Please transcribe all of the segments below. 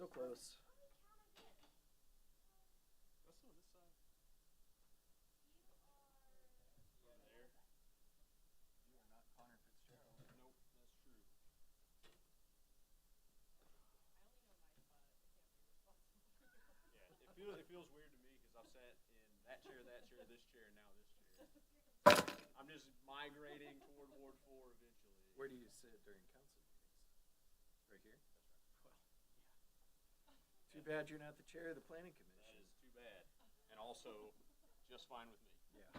So close. It feels weird to me because I've sat in that chair, this chair, and now this chair. I'm just migrating toward Ward 4 eventually. Where do you sit during council meetings? Right here? Too bad you're not the chair of the planning commission. That is too bad. And also, just fine with me. Yeah.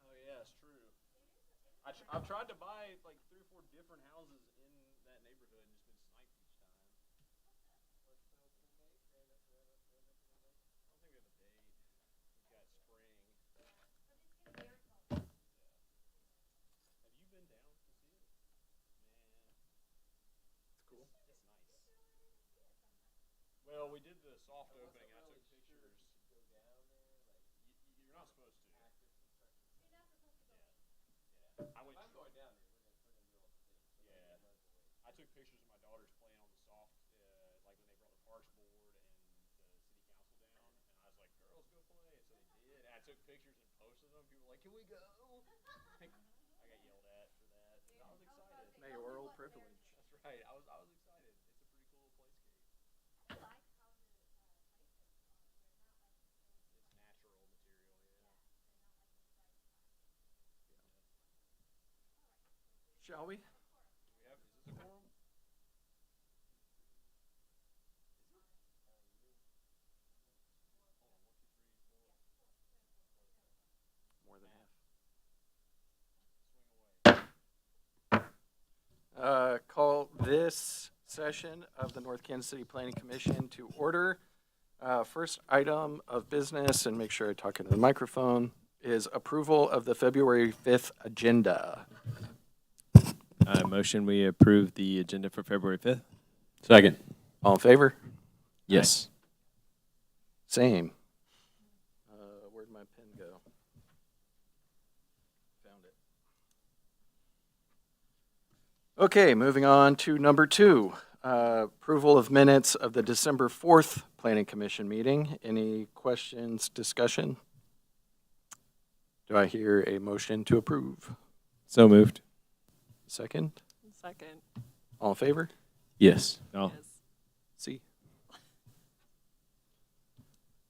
Oh, yeah, it's true. I've tried to buy like 3 or 4 different houses in that neighborhood and just been sniped each time. I don't think we have a date. We've got spring. Yeah. Have you been down to see it? Man. It's cool. It's nice. Well, we did the soft opening. I took pictures. You're not supposed to. I went. I'm going down there. We're gonna do all the things. Yeah. I took pictures of my daughters playing on the soft, like when they brought the Parks Board and the City Council down, and I was like, "Girls, go play!" And so they did. And I took pictures and posted them. People were like, "Can we go?" I got yelled at for that. I was excited. Mayoral privilege. That's right. I was excited. It's a pretty cool playscape. It's natural material, yeah. Shall we? Is this a quorum? More than Swing away. Call this session of the North Kansas City Planning Commission to order. First item of business, and make sure I talk into the microphone, is approval of the February 5th agenda. Motion we approve the agenda for February 5th. Second. All in favor? Yes. Same. Where'd my pen go? Found it. Okay, moving on to number 2. Approval of minutes of the December 4th Planning Commission meeting. Any questions, discussion? Do I hear a motion to approve? So moved. Second? Second. All in favor? Yes. Oh. Yes. See.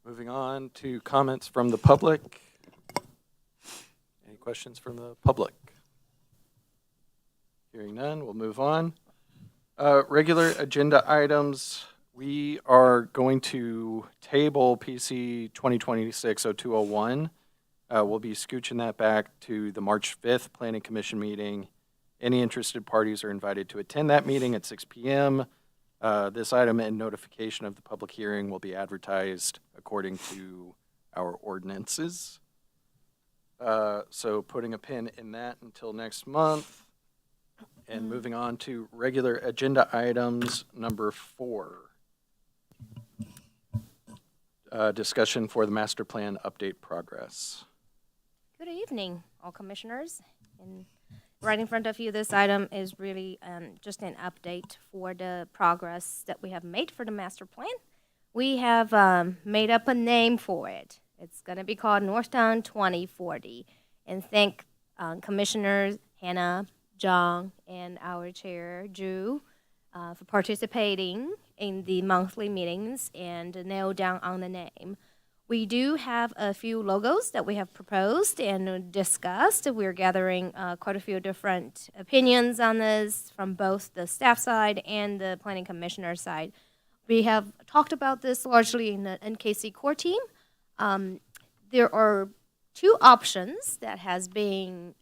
Moving on to comments from the public. Any questions from the public? Hearing none, we'll move on. Regular agenda items. We are going to table PC 2026-0201. We'll be scooching that back to the March 5th Planning Commission meeting. Any interested parties are invited to attend that meeting at 6 p.m. This item and notification of the public hearing will be advertised according to our ordinances. So putting a pin in that until next month. And moving on to regular agenda items number 4. Discussion for the master plan update progress. Good evening, all commissioners. And right in front of you, this item is really just an update for the progress that we have made for the master plan. We have made up a name for it. It's going to be called Northtown 2040. And thank Commissioners Hannah, John, and our chair, Drew, for participating in the monthly meetings and nail down on the name. We do have a few logos that we have proposed and discussed. We're gathering quite a few different opinions on this from both the staff side and the planning commissioner side. We have talked about this largely in the NKC core team. There are 2 options that has been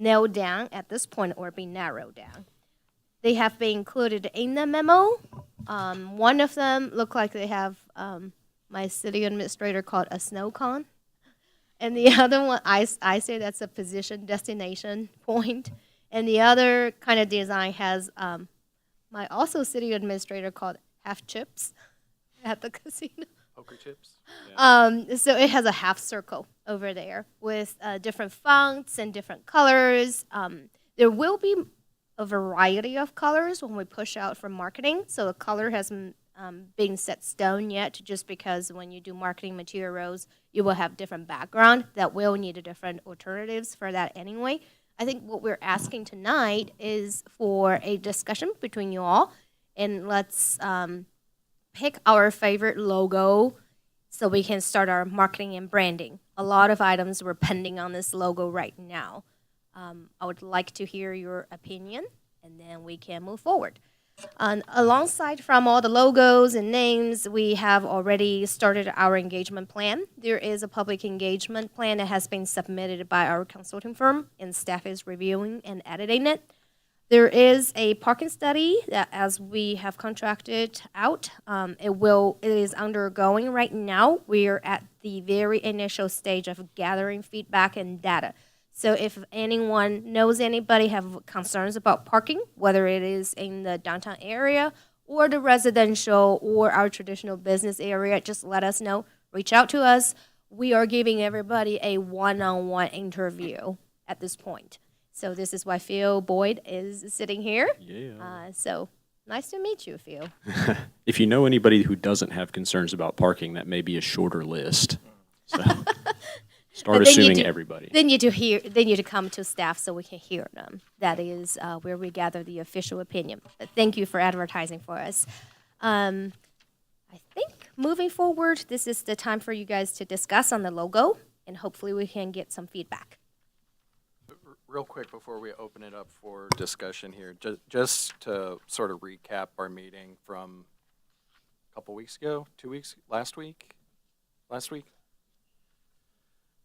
nailed down at this point or being narrowed down. They have been included in the memo. One of them look like they have my city administrator called a snow cone. And the other one, I say that's a position destination point. And the other kind of design has my also city administrator called half chips at the casino. Poker chips? So it has a half circle over there with different fonts and different colors. There will be a variety of colors when we push out for marketing. So the color hasn't been set stone yet, just because when you do marketing materials, you will have different background that will need different alternatives for that anyway. I think what we're asking tonight is for a discussion between you all, and let's pick our favorite logo so we can start our marketing and branding. A lot of items we're pending on this logo right now. I would like to hear your opinion, and then we can move forward. Alongside from all the logos and names, we have already started our engagement plan. There is a public engagement plan that has been submitted by our consulting firm, and staff is reviewing and editing it. There is a parking study that, as we have contracted out, it is undergoing right now. We are at the very initial stage of gathering feedback and data. So if anyone knows anybody have concerns about parking, whether it is in the downtown area or the residential or our traditional business area, just let us know. Reach out to us. We are giving everybody a one-on-one interview at this point. So this is why Phil Boyd is sitting here. Yeah. So nice to meet you, Phil. If you know anybody who doesn't have concerns about parking, that may be a shorter list. So start But then you assuming do- everybody. They need to come to staff so we can hear them. That is where we gather the official opinion. But thank you for advertising for us. I think moving forward, this is the time for you guys to discuss on the logo, and hopefully we can get some feedback. Real quick before we open it up for discussion here, just to sort of recap our meeting from a couple weeks ago, 2 weeks, last week?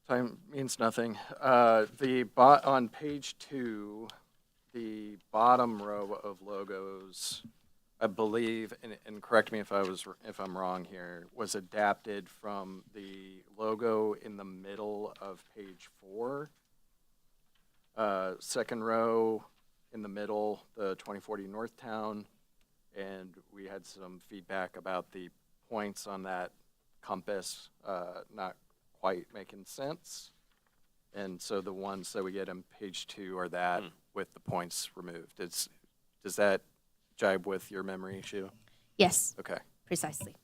Time means nothing. On page 2, the bottom row of logos, I believe, and correct me if I'm wrong here, was adapted from the logo in the middle of page 4. Second row in the middle, the 2040 Northtown, and we had some feedback about the points on that compass not quite making sense. And so the ones that we get on page 2 are that with the points removed. Does that jibe with your memory issue? Yes, Okay, precisely.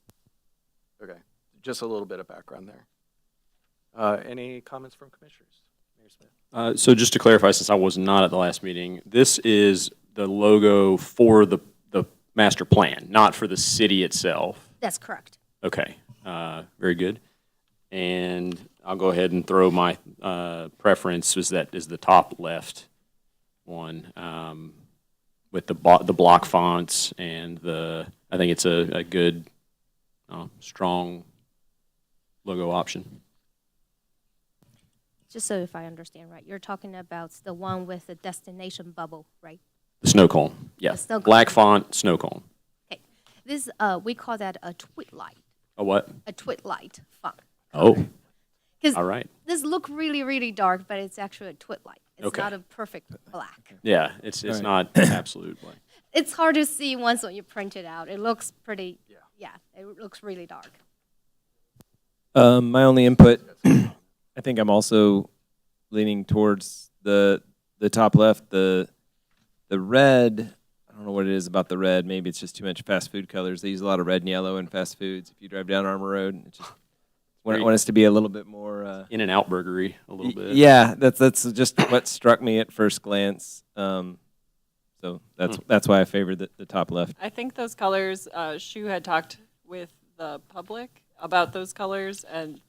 okay. Just a little bit of background there. Any comments from commissioners? Mayor Smith? So just to clarify, since I was not at the last meeting, this is the logo for the master plan, not for the city itself. That's correct. Okay, very good. And I'll go ahead and throw my preference is the top left one with the block fonts and I think it's a good, strong logo option. Just so if I understand right, you're talking about the one with the destination bubble, right? The snow cone, yeah. The snow cone. Black font, snow cone. Okay. This, we call that a twilight, A what? a twilight font. Oh, Because all right. this look really, really dark, but it's actually a twilight. It's Okay. not a perfect black. Yeah, it's Right. not absolute black. It's hard to see once when you print it out. It looks pretty, Yeah. yeah, it looks really dark. My only input, I think I'm also leaning towards the top left, the red. I don't know what it is about the red. Maybe it's just too much fast food colors. They use a lot of red and yellow in fast foods. If you drive down Armour Road, it just want us to be a little bit more. In and out burgery a little bit. Yeah, that's just what struck me at first glance. So that's why I favored the top left. I think those colors, Shu had talked with the public about those colors, and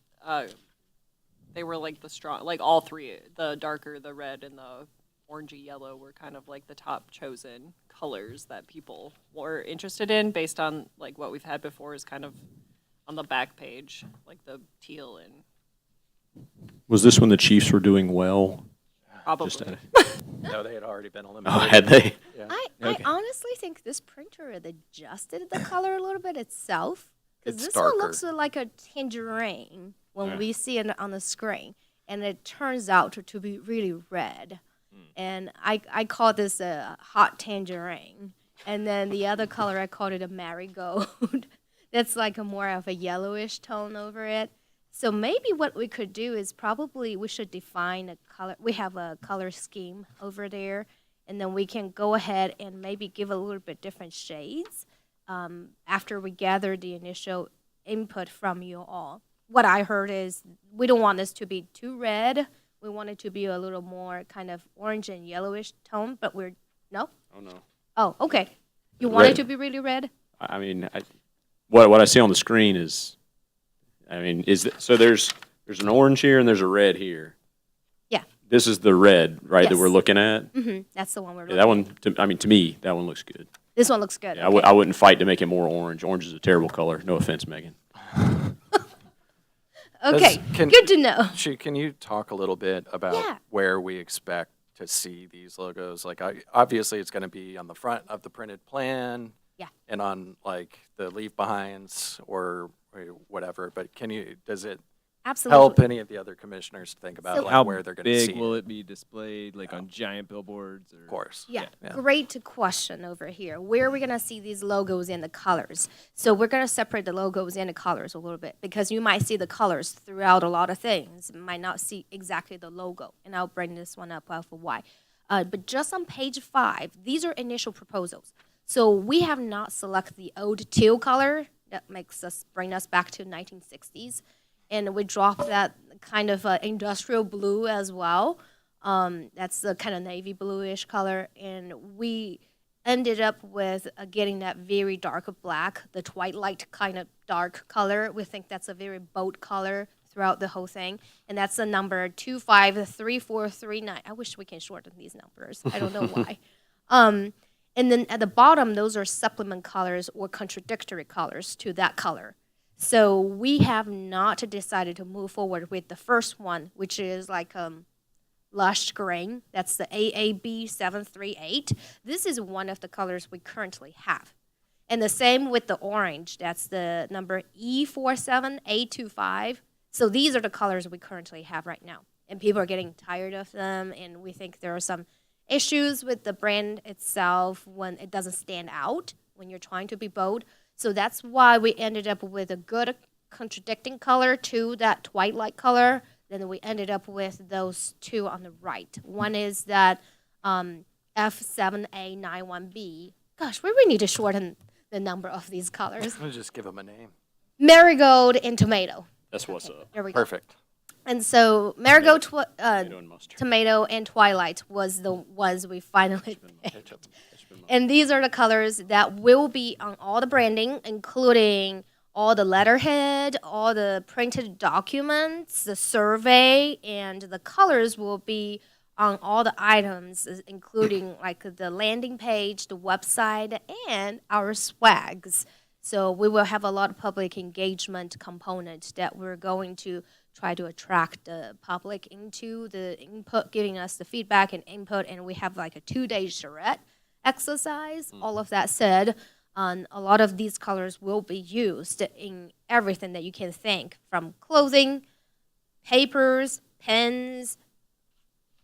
they were like the strong, like all three, the darker, the red, and the orangey yellow were kind of like the top chosen colors that people were interested in based on like what we've had before is kind of on the back page, like the teal and Was this when the Chiefs were doing well? probably. Just No, they had already been oh, eliminated. had they? Yeah. I Okay. honestly think this printer had adjusted the color a little bit itself. Because It's this darker. one looks like a tangerine when Yeah. we see it on the screen. And it turns out to be really red. And I call this a hot tangerine. And then the other color, I called it a marigold. That's like a more of a yellowish tone over it. So maybe what we could do is probably we should define a color. We have a color scheme over there. and then we can go ahead and maybe give a little bit different shades after we gather the initial input from you all. What I heard is we don't want this to be too red. We want it to be a little more kind of orange and yellowish tone, but no? Oh, no. Oh, okay. You want it Red. to be really red? I mean, what I see on the screen is, I mean, so there's an orange here and there's a red here. Yeah. This is the red, right, that Yes. we're looking at? That's the one we're Yeah, looking that one, I mean, to me, that one looks good. This one looks good. Yeah, okay. I wouldn't fight to make it more orange. Orange is a terrible color. No offense, Megan. Okay, Can- good to know. Can you talk a little bit about Yeah. where we expect to see these logos? Like, obviously, it's going to be on the front of the printed plan. Yeah. And on like the leave behinds or whatever. But does it Absolutely. help any of the other commissioners to think about So- like How where they're going to see big will it? it be displayed, like on giant billboards? Or? Of course. Yeah, Yeah. great question over here. Where are we gonna see these logos and the colors? So we're gonna separate the logos and the colors a little bit because you might see the colors throughout a lot of things, might not see exactly the logo. And I'll bring this one up for why. But just on page 5, these are initial proposals. So we have not selected the old teal color that bring us back to 1960s, and we dropped that kind of industrial blue as well. That's the kind of navy bluish color, and we ended up with getting that very dark black, the twilight kind of dark color. We think that's a very bold color throughout the whole thing, and that's the number 253439. I wish we can shorten these numbers. I don't know why. And then at the bottom, those are supplement colors or contradictory colors to that color. So we have not decided to move forward with the first one, which is like lush green. That's the AAB 738. This is one of the colors we currently have. And the same with the orange. That's the number E47A25. So these are the colors we currently have right now. And people are getting tired of them, and we think there are some issues with the brand itself when it doesn't stand out when you're trying to be bold. So that's why we ended up with a good contradicting color to that twilight color. Then we ended up with those two on the right. One is that F7A91B. Gosh, we really need to shorten the number of these colors. Let's just give them a name. Marigold and tomato. That's what's up. There we go. Perfect. And so marigold, Tomato and mustard. tomato, and twilight was the ones we finally picked. And these are the colors that will be on all the branding, including all the letterhead, all the printed documents, the survey, and the colors will be on all the items, including like the landing page, the website, and our swags. So we will have a lot of public engagement components that we're going to try to attract the public into the input, giving us the feedback and input, and we have like a 2-day charrette exercise. All of that said, a lot of these colors will be used in everything that you can think, from clothing, papers, pens,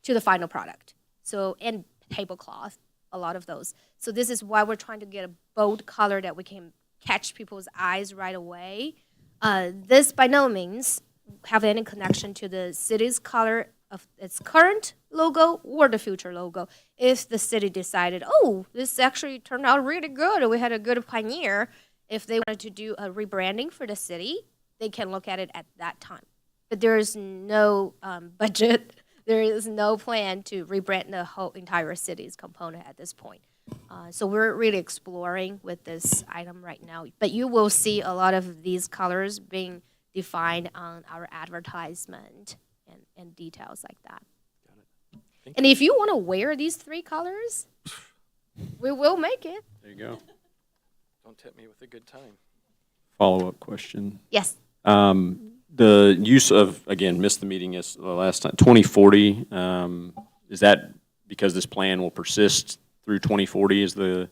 to the final product. So, and tablecloth, a lot of those. So this is why we're trying to get a bold color that we can catch people's eyes right away. This by no means have any connection to the city's color of its current logo or the future logo. If the city decided, oh, this actually turned out really good, or we had a good pioneer, if they wanted to do a rebranding for the city, they can look at it at that time. But there is no budget, there is no plan to rebrand the whole entire city's component at this point. So we're really exploring with this item right now. But you will see a lot of these colors being defined on our advertisement and details like that. And if you want to wear these 3 colors, we will make it. There you go. Don't tip me with a good time. Follow-up question. Yes. The use of, again, missed the meeting last time, 2040, is that because this plan will persist through 2040 is the,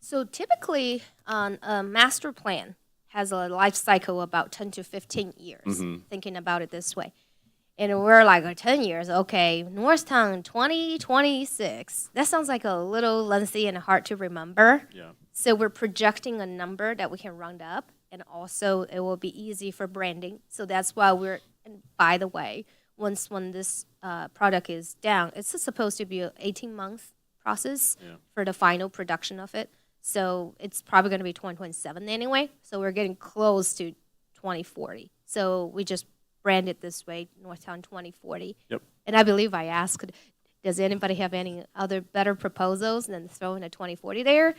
So typically, a master plan has a life cycle about 10 to 15 years, thinking about it this way. And we're like, 10 years, okay, Norristown 2026. That sounds like a little lengthy and hard to remember. yeah. So we're projecting a number that we can round up, and also it will be easy for branding. So that's why we're, and by the way, when this product is down, it's supposed to be an 18-month process Yeah. for the final production of it. So it's probably going to be 2027 anyway. So we're getting close to 2040. So we just branded this way, Northtown 2040. Yep. And I believe I asked, does anybody have any other better proposals than throwing a 2040 there?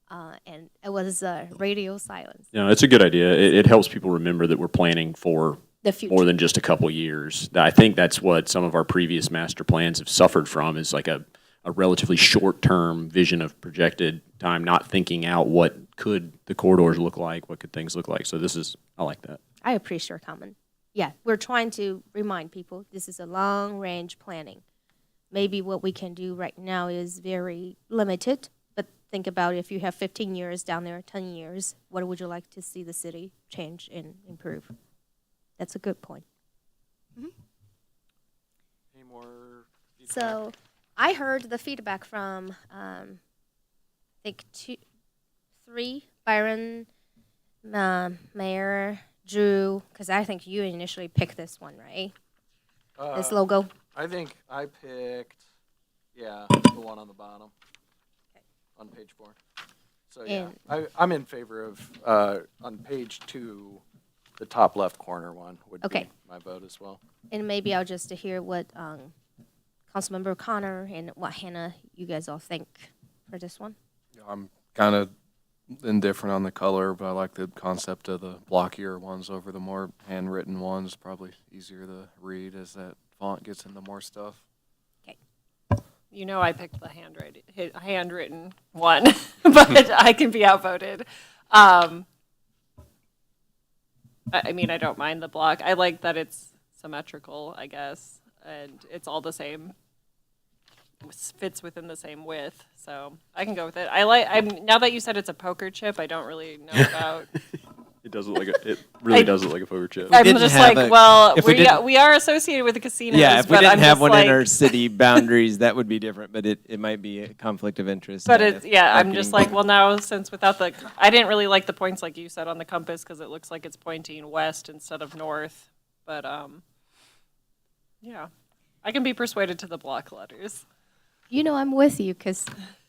And it was radio silence. No, it's a good idea. It helps people remember that we're planning for The future. more than just a couple years. I think that's what some of our previous master plans have suffered from, is like a relatively short-term vision of projected time, not thinking out what could the corridors look like, what could things look like. So I like that. I appreciate your comment. Yeah, we're trying to remind people this is a long-range planning. Maybe what we can do right now is very limited, but think about if you have 15 years down there, 10 years, what would you like to see the city change and improve? That's a good point. Any more feedback? So I heard the feedback from, I think, three, Byron, Mayor, Drew, because I think you initially picked this one, right? This logo. I think I picked, the one on the bottom, on page 4. So, I'm in favor of, on page 2, the top left corner one would be Okay. my vote as well. And maybe I'll just hear what Councilmember Connor and what Hannah, you guys all think for this one. I'm kind of indifferent on the color, but I like the concept of the blockier ones over the more handwritten ones. Probably easier to read as that font gets into more stuff. You know, I picked the handwritten one, but I can be outvoted. I mean, I don't mind the block. I like that it's symmetrical, I guess, and it's all the same, fits within the same width, so I can go with it. Now that you said it's a poker chip, I don't really know about. It does look like it really does look like a poker chip. we I'm didn't just have like, a- well, if we didn't- we are associated with the casinos. Yeah, if we but didn't I'm have just one like, in our city boundaries, that would be different, but it might be a conflict of interest. But and it's, if yeah, I'm just marketing- like, well, now, since without I didn't really like the points like you said on the compass, because it looks like it's pointing west instead of north, but, yeah, I can be persuaded to the block letters. You know, I'm with you because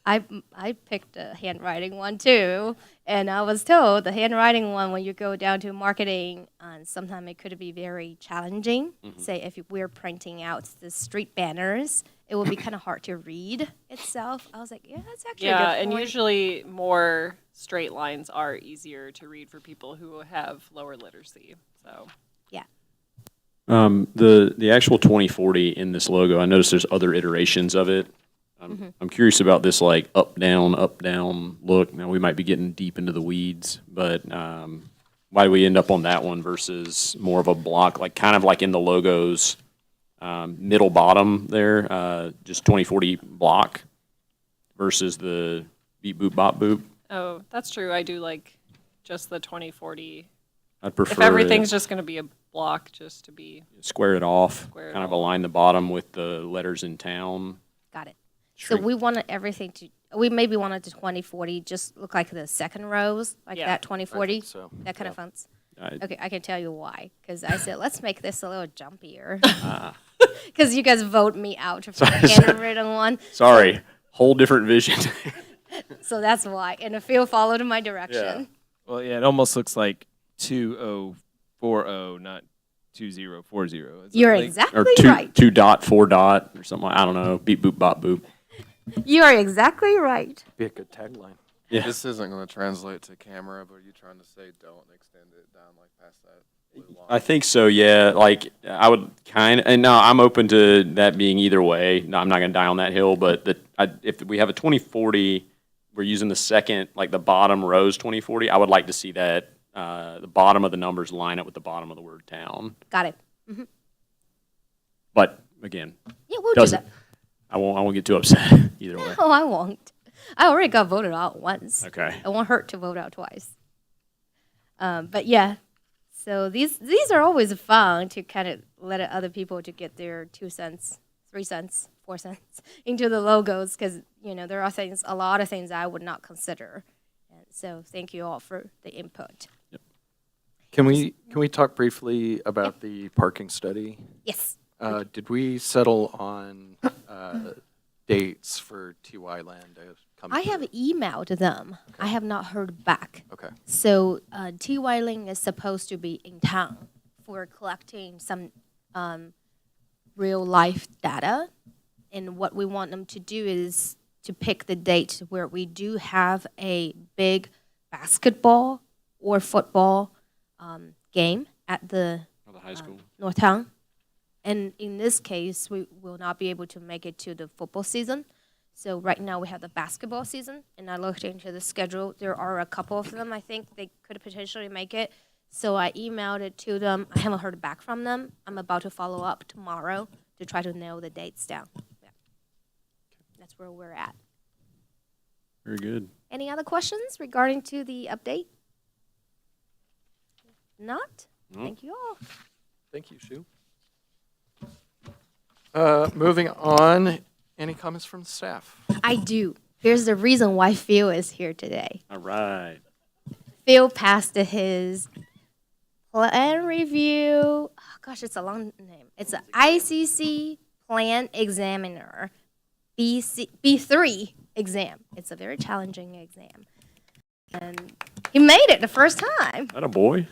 I picked a handwriting one too, and I was told the handwriting one when you go down to marketing, sometimes it could be very challenging. Say if we're printing out the street banners, it will be kind of hard to read itself. I was like, yeah, that's actually a Yeah, good and point. usually more straight lines are easier to read for people who have lower literacy, so. The actual 2040 in this logo, I noticed there's other iterations of it. I'm curious about this like up down look. Now we might be getting deep into the weeds, but why do we end up on that one versus more of a block, like kind of like in the logos middle bottom there, just 2040 block versus the beep boop bop boop? Oh, that's true. I do like just the 2040. I'd prefer If everything's it, just going to be a block, just to be, square it off, Square it kind of off. align the bottom with the letters in town. Got it. So Shrink- we wanted everything we maybe wanted the 2040 just look like the second rows, like Yeah. that 2040, I think so. that kind of fonts. I- Okay, I can tell you why. Because I said, let's make this a little jumpier. Ah. Because you guys vote me out for the Sorry, sorry. handwritten one. Sorry, whole different vision. So that's why. And the field followed my direction. Well, yeah, it almost looks like 2040, not 2040. Is it You're like- exactly Or two, right. 2.4 dot or something. I don't know. Beep boop bop boop. You are exactly right. Be a good tagline. Yeah. This isn't going to translate to camera, but are you trying to say don't extend it down like past that blue line? I think so. Yeah. Like I would kind of, and no, I'm open to that being either way. No, I'm not going to die on that hill. But if we have a 2040, we're using the second, like the bottom rows 2040. I would like to see that the bottom of the numbers line up with the bottom of the word town. Got it. But again, Yeah, we'll do doesn't. that. I won't get too upset either way. No, I won't. I already got voted out once. Okay. It won't hurt to vote out twice. But yeah, so these are always fun to kind of let other people to get their 2 cents, 3 cents, 4 cents into the logos because there are a lot of things I would not consider. And so thank you all for the input. Can we talk briefly about the parking study? Yes. Did we settle on dates for TY Land to come I have through? emailed them. I have not heard back. Okay. So TY Ling is supposed to be in town for collecting some real life data. And what we want them to do is to pick the date where we do have a big basketball or football game at the Oh, the high school. North Town. And in this case, we will not be able to make it to the football season. So right now we have the basketball season, and I looked into the schedule. There are a couple of them I think they could potentially make it. So I emailed it to them. I haven't heard back from them. I'm about to follow up tomorrow to try to nail the dates down. Yeah. That's where we're at. Very good. Any other questions regarding to the update? Not? No. Thank you all. Thank you, Sue. Moving on, any comments from staff? I do. Here's the reason why Phil is here today. All right. Phil passed his plan review. Oh, gosh, it's a long name. It's an ICC plan examiner, B3 exam. It's a very challenging exam. And he made it the first time. That a boy?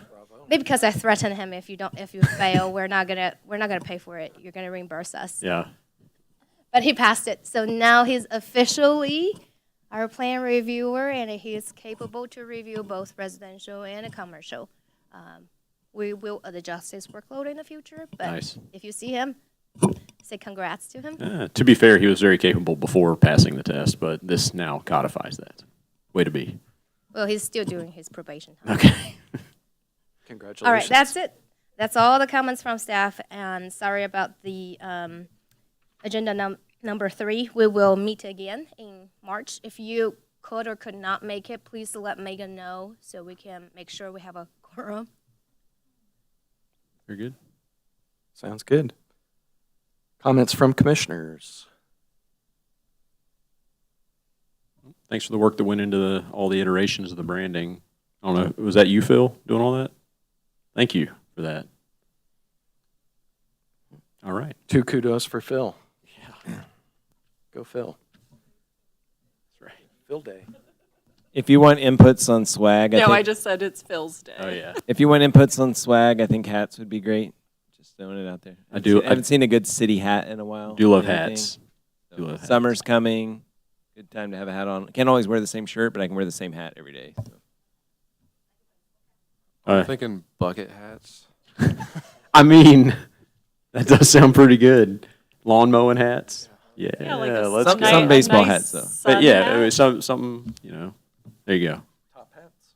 Maybe because I threatened him, if you fail, we're not gonna pay for it. You're gonna reimburse us. Yeah. But he passed it. So now he's officially our plan reviewer, and he is capable to review both residential and commercial. We will adjust his workload in the future, but Nice. if you see him, say congrats to him. To be fair, he was very capable before passing the test, but this now codifies that. Way to be. Well, he's still doing his probation time. Okay. Congratulations. All right, that's it. That's all the comments from staff, and sorry about the agenda number 3. We will meet again in March. If you could or could not make it, please let Megan know so we can make sure we have a quorum. Very good. Sounds good. Comments from commissioners? Thanks for the work that went into all the iterations of the branding. I don't know, was that you, Phil, doing all that? Thank you for that. All right. 2 kudos for Phil. Yeah. Go Phil. That's right. Phil Day. If you want inputs on swag, No, I think, just said it's Phil's day. Oh, yeah. if you want inputs on swag, I think hats would be great. Just throwing it out there. I do- I haven't seen a good city hat in a while. Do love or anything. hats. Do love hats. Summer's coming. Good time to have a hat on. Can't always wear the same shirt, but I can wear the same hat every day. So. I'm thinking bucket hats. I mean, that does sound pretty good. Lawn mowing hats. Yeah, Yeah, like a let's Some- go. some baseball nice hats, though. sun But yeah, hat? I mean, something, you know. There you go. Top hats.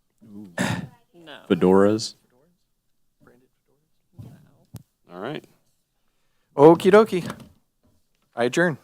No. Fedoras. All right. Okie dokie. I adjourn.